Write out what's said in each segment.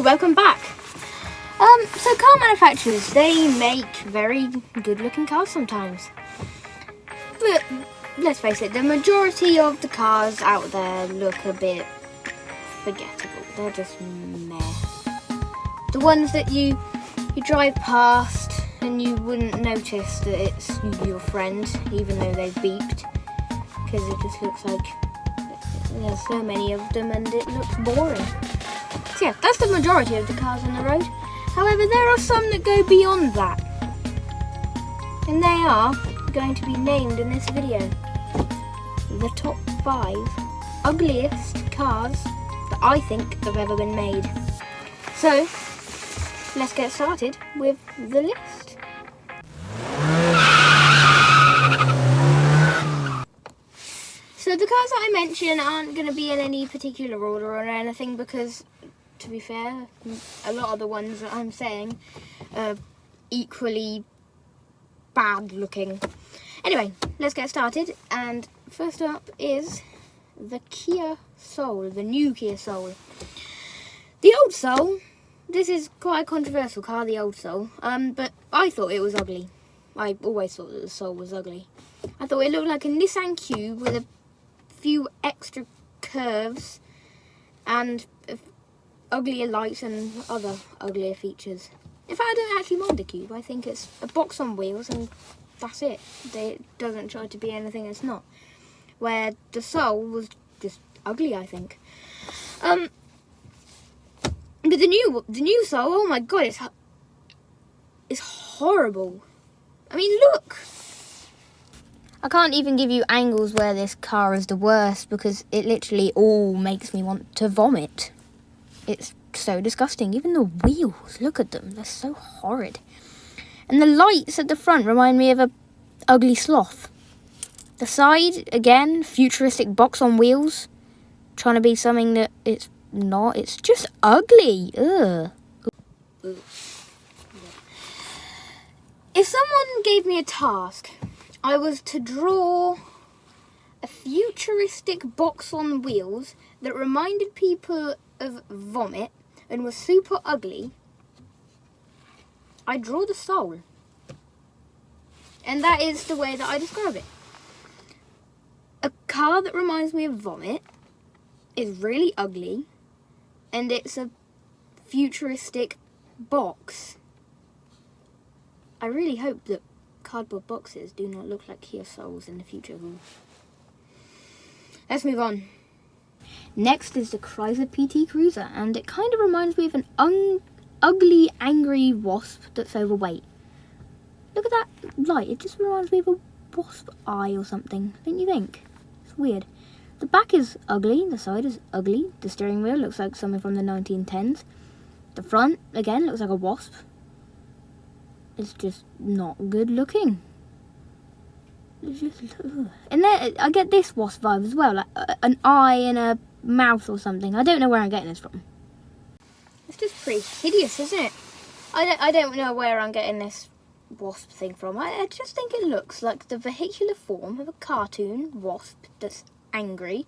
welcome back. So car manufacturers, they make very good looking cars sometimes. But let's face it, the majority of the cars out there look a bit forgettable. They're just meh. The ones that you drive past and you wouldn't notice that it's your friend, even though they've beeped, because it just looks like there's so many of them and it looks boring. So yeah, that's the majority of the cars on the road. However, there are some that go beyond that. And they are going to be named in this video. The top 5 ugliest cars that I think have ever been made. So, let's get started with the list. So the cars that I mention aren't going to be in any particular order or anything because, to be fair, a lot of the ones that I'm saying are equally bad looking. Anyway, let's get started. And first up is the Kia Soul, the new Kia Soul. The old Soul, this is quite a controversial car, the old Soul, but I thought it was ugly. I always thought that the Soul was ugly. I thought it looked like a Nissan Cube with a few extra curves and uglier lights and other uglier features. In fact, I don't actually mind the Cube. I think it's a box on wheels and that's it. It doesn't try to be anything it's not. Where the Soul was just ugly, I think. But the new Soul, oh my god, it's horrible. I mean, look. I can't even give you angles where this car is the worst because it literally all makes me want to vomit. It's so disgusting. Even the wheels, look at them. They're so horrid. And the lights at the front remind me of a ugly sloth. The side, again, futuristic box on wheels. Trying to be something that it's not. It's just ugly. Ugh. If someone gave me a task, I was to draw a futuristic box on wheels that reminded people of vomit and was super ugly, I draw the Soul. And that is the way that I describe it. A car that reminds me of vomit is really ugly and it's a futuristic box. I really hope that cardboard boxes do not look like Kia Souls in the future. Let's move on. Next is the Chrysler PT Cruiser, and it kind of reminds me of an ugly, angry wasp that's overweight. Look at that light, it just reminds me of a wasp eye or something, don't you think? It's weird. The back is ugly, the side is ugly, the steering wheel looks like something from the 1910s. The front, again, looks like a wasp. It's just not good looking. It's just, and then I get this wasp vibe as well, like an eye and a mouth or something. I don't know where I'm getting this from. It's just pretty hideous, isn't it? I don't know where I'm getting this wasp thing from. I just think it looks like the vehicular form of a cartoon wasp that's angry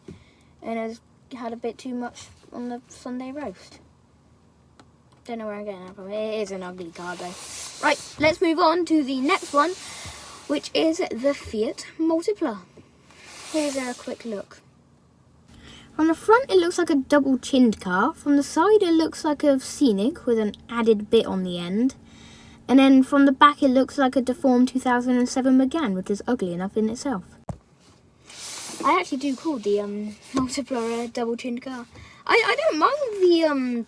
and has had a bit too much on the Sunday roast. Don't know where I'm getting that from. It is an ugly car though. Right, let's move on to the next one, which is the Fiat Multipla. Here's a quick look. From the front it looks like a double-chinned car. From the side it looks like a Scenic with an added bit on the end. And then from the back it looks like a deformed 2007 Megane, which is ugly enough in itself. I actually do call the Multipla a double-chinned car. I don't mind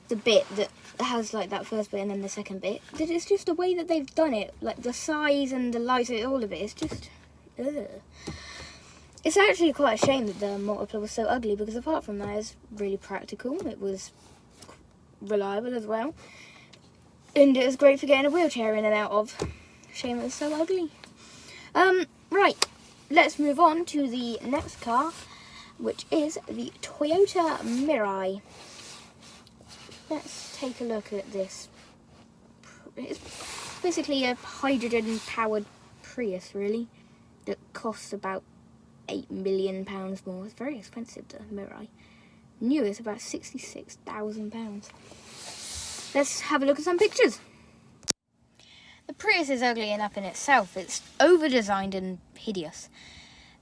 the bit that has like that first bit and then the second bit. It's just the way that they've done it, like the size and the lights, all of it. It's just, ugh. It's actually quite a shame that the Multipla was so ugly because apart from that, it's really practical. It was reliable as well, and it was great for getting a wheelchair in and out of. Shame it was so ugly. Right, let's move on to the next car, which is the Toyota Mirai. Let's take a look at this. It's basically a hydrogen-powered Prius, really, that costs about £8 million more. It's very expensive, the Mirai. New is about £66,000. let's have a look at some pictures. The Prius is ugly enough in itself. It's over-designed and hideous.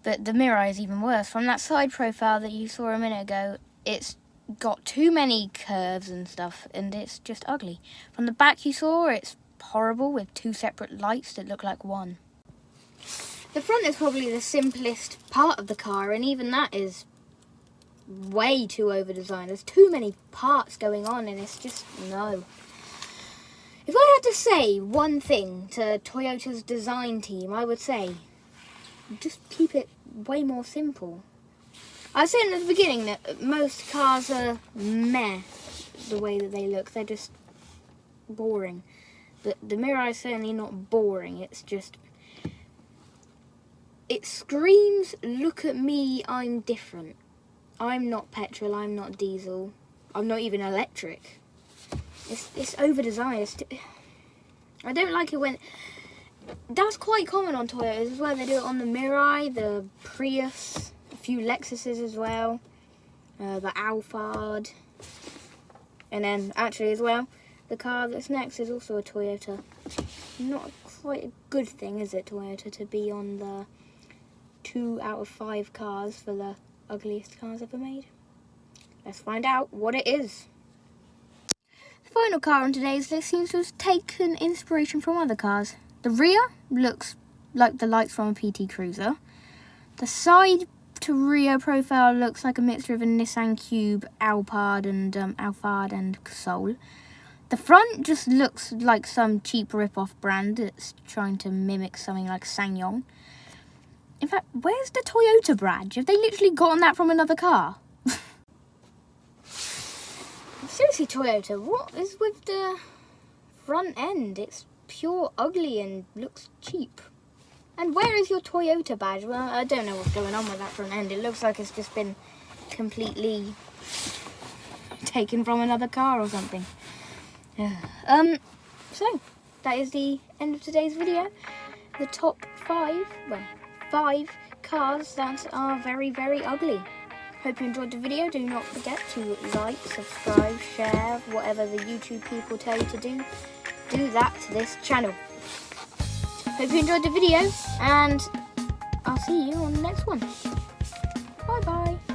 But the Mirai is even worse. From that side profile that you saw a minute ago, it's got too many curves and stuff, and it's just ugly. From the back you saw, it's horrible with two separate lights that look like one. The front is probably the simplest part of the car, and even that is way too over-designed. There's too many parts going on, and it's just, no. If I had to say one thing to Toyota's design team, I would say, just keep it way more simple. I was saying at the beginning that most cars are meh, the way that they look. They're just boring. But the Mirai is certainly not boring. It's just, it screams, look at me, I'm different. I'm not petrol, I'm not diesel. I'm not even electric. It's over-designed. I don't like it when... That's quite common on Toyotas as well. They do it on the Mirai, the Prius, a few Lexuses as well, the Alphard. And then, actually as well, the car that's next is also a Toyota. Not quite a good thing, is it, Toyota, to be on the 2 out of 5 cars for the ugliest cars ever made? Let's find out what it is. The final car on today's list seems to have taken inspiration from other cars. The rear looks like the lights from a PT Cruiser. The side to rear profile looks like a mixture of a Nissan Cube, Alphard and Soul. The front just looks like some cheap rip-off brand that's trying to mimic something like SsangYong. In fact, where's the Toyota badge? Have they literally gotten that from another car? Seriously, Toyota, what is with the front end? It's pure ugly and looks cheap. And where is your Toyota badge? Well, I don't know what's going on with that front end. It looks like it's just been completely taken from another car or something. So, that is the end of today's video. The top 5 cars that are very, very ugly. Hope you enjoyed the video. Do not forget to like, subscribe, share, whatever the YouTube people tell you to do. Do that to this channel. Hope you enjoyed the video, and I'll see you on the next one. Bye bye.